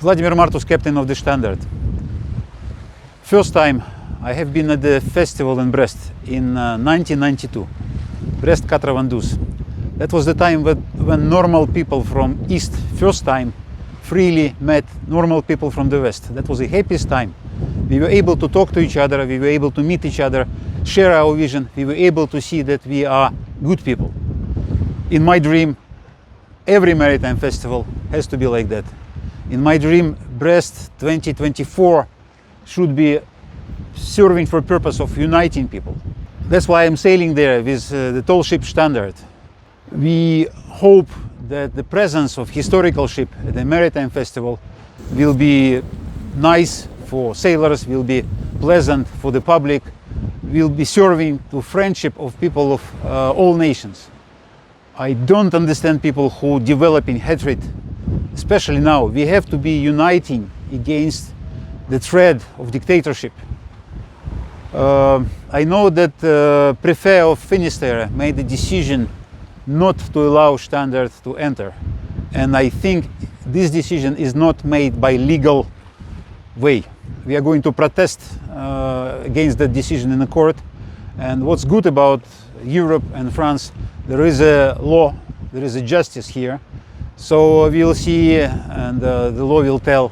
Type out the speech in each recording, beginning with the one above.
Vladimir Martus, captain of the Shtandart. First time I have been at the festival in Brest in 1992, Brest 92. That was the time when normal people from East first time freely met normal people from the West. That was the happiest time. We were able to talk to each other, we were able to meet each other, share our vision, we were able to see that we are good people. In my dream, every maritime festival has to be like that. In my dream, Brest 2024 should be serving for purpose of uniting people. That's why I'm sailing there with the tall ship Штандарт. We hope that the presence of historical ship at the maritime festival will be nice for sailors, will be pleasant for the public, will be serving to friendship of people of all nations. I don't understand people who developing hatred, especially now. We have to be uniting against the threat of dictatorship. I know that prefect of Finistère made the decision not to allow Штандарт to enter, and I think this decision is not made by legal way. We are going to protest against that decision in the court, and what's good about Europe and France, there is a law, there is a justice here, so we will see and the law will tell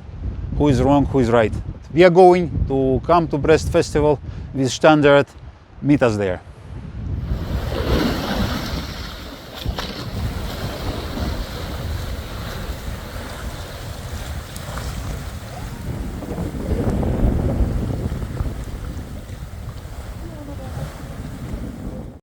who is wrong, who is right. We are going to come to Brest Festival with Штандарт. Meet us there.